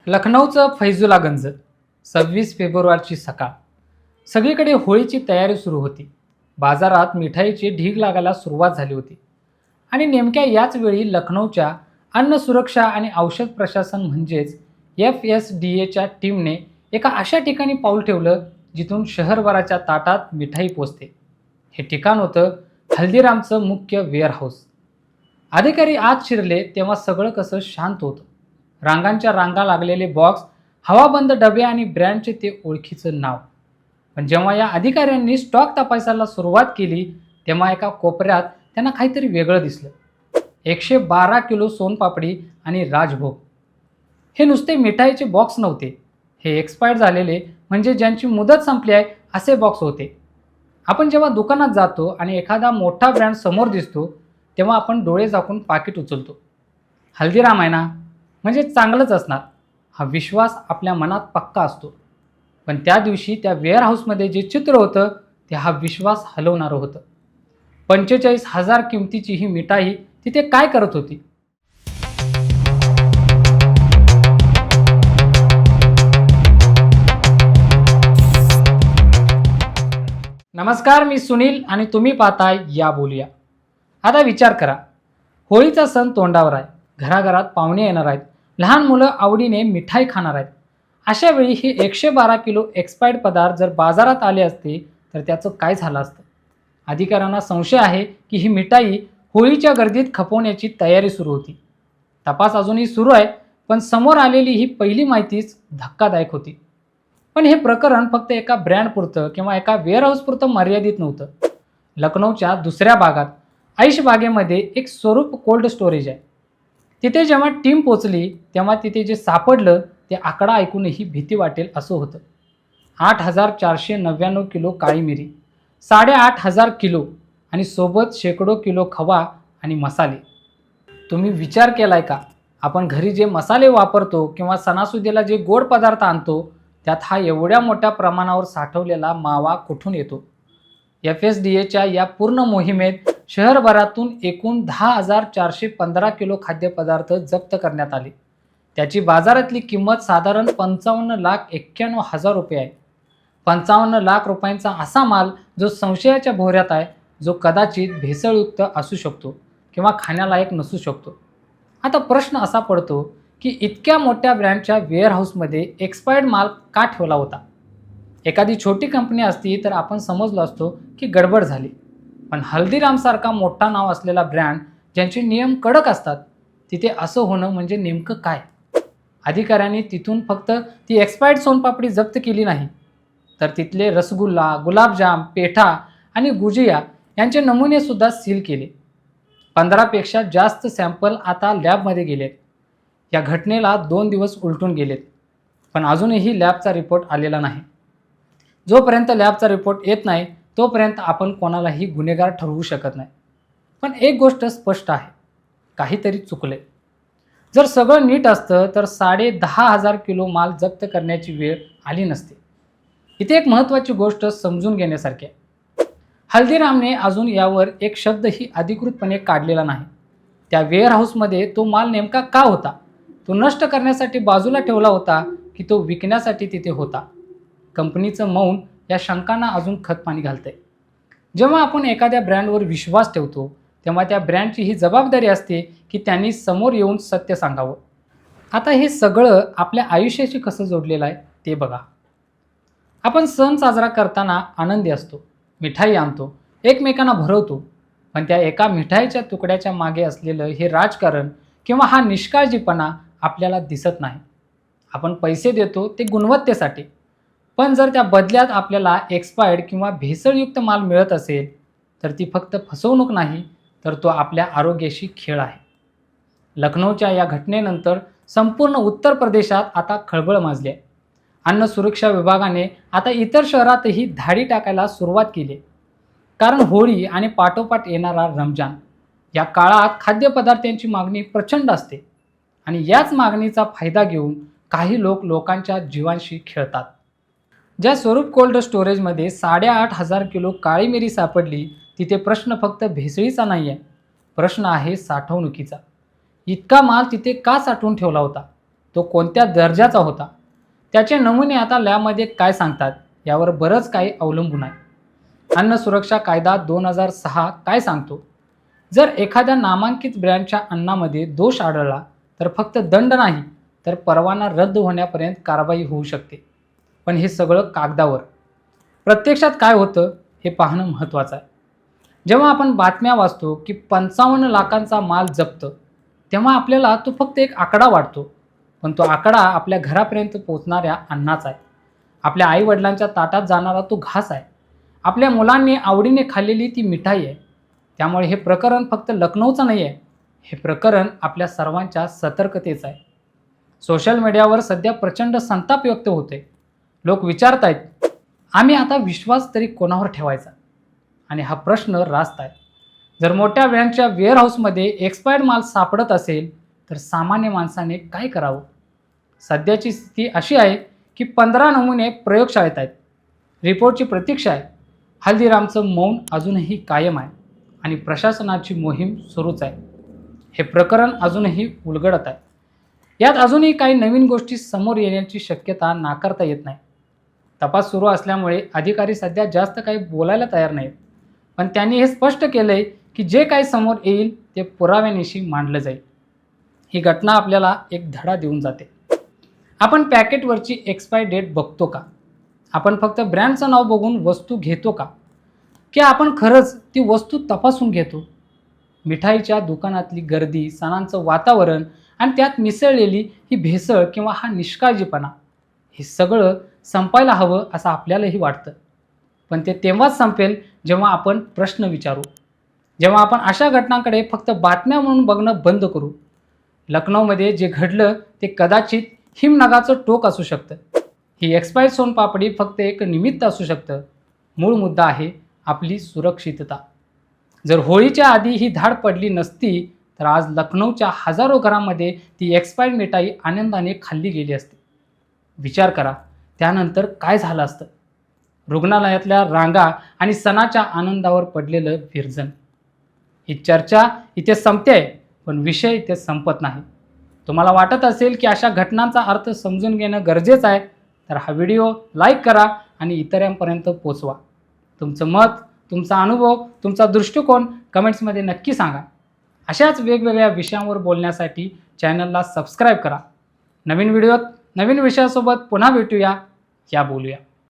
लखनौचं फैजुलागंज 26 फेब्रुवारीची सकाळ. सगळीकडे होळीची तयारी सुरू होती. बाजारात मिठाईची ढीग लागायला सुरुवात झाली होती. आणि नेमक्या याच वेळी लखनौच्या अन्न सुरक्षा आणि औषध प्रशासन म्हणजेच FSDAच्या टीमने एका अशा ठिकाणी पाऊल ठेवलं जिथून शहरभराच्या ताटात मिठाई पोचते. हे ठिकाण होतं हल्दीरामचं मुख्य वेअरहाऊस. अधिकारी आत शिरले तेव्हा सगळं कसं शांत होतं. रांगांच्या रांगा लागलेले बॉक्स, हवाबंद डबे आणि ब्रँडचे ते ओळखीचं नाव. पण जेव्हा या अधिकाऱ्यांनी स्टॉक तपासायला सुरुवात केली तेव्हा एका कोपऱ्यात त्यांना काहीतरी वेगळं दिसलं. 112 किलो सोनपापडी आणि राजभोग. हे नुसते मिठाईचे बॉक्स नव्हते. हे एक्सपायर्ड झालेले म्हणजे ज्यांची मुदत संपली आहे असे बॉक्स होते. आपण जेव्हा दुकानात जातो आणि एखादा मोठा ब्रँड समोर दिसतो तेव्हा आपण डोळे झाकून पाकिट उचलतो. हल्दीराम आहे ना, म्हणजे चांगलंच असणार, हा विश्वास आपल्या मनात पक्का असतो. पण त्या दिवशी त्या वेअरहाऊसमध्ये जे चित्र होतं ते हा विश्वास हलवणारं होतं. 45,000 किमतीची ही मिठाई तिथे काय करत होती? नमस्कार, मी सुनील आणि तुम्ही पाहताय या बोलूया. आता विचार करा, होळीचा सण तोंडावर आहे. घराघरात पाहुणे येणार आहेत. लहान मुलं आवडीने मिठाई खाणार आहेत. अशा वेळी हे 112 किलो एक्सपायर्ड पदार्थ जर बाजारात आले असते तर त्याचं काय झालं असतं? अधिकाऱ्यांना संशय आहे की ही मिठाई होळीच्या गर्दीत खपवण्याची तयारी सुरू होती. तपास अजूनही सुरू आहे, पण समोर आलेली ही पहिली माहितीच धक्कादायक होती. पण हे प्रकरण फक्त एका ब्रँडपुरतं किंवा एका वेअरहाऊसपुरतं मर्यादित नव्हतं. लखनौच्या दुसऱ्या भागात ऐशबागेमध्ये एक स्वरूप कोल्ड स्टोरेज आहे. तिथे जेव्हा टीम पोचली तेव्हा तिथे जे सापडलं ते आकडा ऐकूनही भीती वाटेल असं होतं. 8,499 किलो काळी मिरी, 8,500 किलो आणि सोबत शेकडो किलो खवा आणि मसाले. तुम्ही विचार केलाय का, आपण घरी जे मसाले वापरतो किंवा सणासुदीला जे गोड पदार्थ आणतो त्यात हा एवढ्या मोठ्या प्रमाणावर साठवलेला मावा कुठून येतो? FSDAच्या या पूर्ण मोहिमेत शहरभरातून एकूण 10,415 किलो खाद्यपदार्थ जप्त करण्यात आले. त्याची बाजारातली किंमत साधारण 55,91,000 रुपये आहे. 55 लाख रुपयांचा असा माल जो संशयाच्या भोवऱ्यात आहे, जो कदाचित भेसळयुक्त असू शकतो किंवा खाण्यालायक नसू शकतो. आता प्रश्न असा पडतो की इतक्या मोठ्या ब्रँडच्या वेअरहाऊसमध्ये एक्सपायर्ड माल का ठेवला होता? एखादी छोटी कंपनी असती तर आपण समजलो असतो की गडबड झाली. पण हल्दीरामसारखा मोठा नाव असलेला ब्रँड, ज्यांचे नियम कडक असतात, तिथे असं होणं म्हणजे नेमकं काय? अधिकाऱ्यांनी तिथून फक्त ती एक्सपायर्ड सोनपापडी जप्त केली नाही, तर तिथले रसगुल्ला, गुलाबजाम, पेठा आणि गुजिया यांचे नमुनेसुद्धा सील केले. 15 पेक्षा जास्त सॅम्पल आता लॅबमध्ये गेलेत. या घटनेला 2 दिवस उलटून गेलेत, पण अजूनही लॅबचा रिपोर्ट आलेला नाही. जोपर्यंत लॅबचा रिपोर्ट येत नाही तोपर्यंत आपण कोणालाही गुन्हेगार ठरवू शकत नाही. पण एक गोष्ट स्पष्ट आहे, काहीतरी चुकले. जर सगळं नीट असतं तर 10,500 किलो माल जप्त करण्याची वेळ आली नसती. इथे एक महत्त्वाची गोष्ट समजून घेण्यासारखी आहे. हल्दीरामने अजून यावर एक शब्दही अधिकृतपणे काढलेला नाही. त्या वेअरहाऊसमध्ये तो माल नेमका का होता? तो नष्ट करण्यासाठी बाजूला ठेवला होता की तो विकण्यासाठी तिथे होता? कंपनीचं मौन या शंकांना अजून खतपाणी घालतंय. जेव्हा आपण एखाद्या ब्रँडवर विश्वास ठेवतो तेव्हा त्या ब्रँडची ही जबाबदारी असते की त्यांनी समोर येऊन सत्य सांगावं. आता हे सगळं आपल्या आयुष्याशी कसं जोडलेलं आहे ते बघा. आपण सण साजरा करताना आनंदी असतो, मिठाई आणतो, एकमेकांना भरवतो. पण त्या एका मिठाईच्या तुकड्याच्या मागे असलेलं हे राजकारण किंवा हा निष्काळजीपणा आपल्याला दिसत नाही. आपण पैसे देतो ते गुणवत्तेसाठी, पण जर त्या बदल्यात आपल्याला एक्सपायर्ड किंवा भेसळयुक्त माल मिळत असेल तर ती फक्त फसवणूक नाही, तर तो आपल्या आरोग्याशी खेळ आहे. लखनौच्या या घटनेनंतर संपूर्ण उत्तर प्रदेशात आता खळबळ माजली आहे. अन्न सुरक्षा विभागाने आता इतर शहरातही धाडी टाकायला सुरुवात केली. कारण होळी आणि पाठोपाठ येणारा रमजान या काळात खाद्यपदार्थांची मागणी प्रचंड असते आणि याच मागणीचा फायदा घेऊन काही लोक लोकांच्या जीवांशी खेळतात. ज्या स्वरूप कोल्ड स्टोरेजमध्ये 8,500 किलो काळी मिरी सापडली तिथे प्रश्न फक्त भेसळीचा नाही आहे, प्रश्न आहे साठवणुकीचा. इतका माल तिथे का साठवून ठेवला होता? तो कोणत्या दर्जाचा होता, त्याचे नमुने आता लॅबमध्ये काय सांगतात यावर बरंच काही अवलंबून आहे. अन्न सुरक्षा कायदा 2006 काय सांगतो? जर एखाद्या नामांकित ब्रँडच्या अन्नामध्ये दोष आढळला तर फक्त दंड नाही तर परवाना रद्द होण्यापर्यंत कारवाई होऊ शकते. पण हे सगळं कागदावर. प्रत्यक्षात काय होतं हे पाहणं महत्त्वाचं आहे. जेव्हा आपण बातम्या वाचतो की 55 लाखांचा माल जप्त, तेव्हा आपल्याला तो फक्त एक आकडा वाटतो. पण तो आकडा आपल्या घरापर्यंत पोहोचणाऱ्या अन्नाचा आहे. आपल्या आईवडिलांच्या ताटात जाणारा तो घास आहे. आपल्या मुलांनी आवडीने खाल्लेली ती मिठाई आहे. त्यामुळे हे प्रकरण फक्त लखनौचं नाही आहे, हे प्रकरण आपल्या सर्वांच्या सतर्कतेचं आहे. सोशल मीडियावर सध्या प्रचंड संताप व्यक्त होते. लोक विचारतायत, आम्ही आता विश्वास तरी कोणावर ठेवायचा? आणि हा प्रश्न रास्त आहे. जर मोठ्या ब्रँडच्या वेअरहाऊसमध्ये एक्सपायर्ड माल सापडत असेल तर सामान्य माणसाने काय करावं? सध्याची स्थिती अशी आहे की 15 नमुने प्रयोगशाळेत आहेत. रिपोर्टची प्रतीक्षा आहे. हल्दीरामचं मौन अजूनही कायम आहे आणि प्रशासनाची मोहीम सुरूच आहे. हे प्रकरण अजूनही उलगडत आहे. यात अजूनही काही नवीन गोष्टी समोर येण्याची शक्यता नाकारता येत नाही. तपास सुरू असल्यामुळे अधिकारी सध्या जास्त काही बोलायला तयार नाहीत. पण त्यांनी हे स्पष्ट केलंय की जे काही समोर येईल ते पुराव्यानिशी मांडलं जाईल. ही घटना आपल्याला एक धडा देऊन जाते. आपण पॅकेटवरची एक्सपायरी डेट बघतो का? आपण फक्त ब्रँडचं नाव बघून वस्तू घेतो का? की आपण खरंच ती वस्तू तपासून घेतो? मिठाईच्या दुकानातली गर्दी, सणांचं वातावरण आणि त्यात मिसळलेली ही भेसळ किंवा हा निष्काळजीपणा, हे सगळं संपायला हवं असं आपल्यालाही वाटतं. पण ते तेव्हाच संपेल जेव्हा आपण प्रश्न विचारू, जेव्हा आपण अशा घटनांकडे फक्त बातम्या म्हणून बघणं बंद करू. लखनौमध्ये जे घडलं ते कदाचित हिमनगाचं टोक असू शकतं. ही एक्सपायर्ड सोनपापडी फक्त एक निमित्त असू शकतं. मूळ मुद्दा आहे आपली सुरक्षितता. जर होळीच्या आधी ही धाड पडली नसती तर आज लखनौच्या हजारो घरांमध्ये ती एक्सपायर्ड मिठाई आनंदाने खाल्ली गेली असती. विचार करा त्यानंतर काय झालं असतं? रुग्णालयातल्या रांगा आणि सणाच्या आनंदावर पडलेलं विरजन. ही चर्चा इथे संपते पण विषय इथे संपत नाही. तुम्हाला वाटत असेल की अशा घटनांचा अर्थ समजून घेणं गरजेचं आहे तर हा व्हिडिओ लाईक करा आणि इतरांपर्यंत पोचवा. तुमचं मत, तुमचा अनुभव, तुमचा दृष्टिकोन कमेंट्समध्ये नक्की सांगा. अशाच वेगवेगळ्या विषयांवर बोलण्यासाठी चॅनलला सबस्क्राईब करा. नवीन व्हिडिओत नवीन विषयासोबत पुन्हा भेटूया. या बोलूया.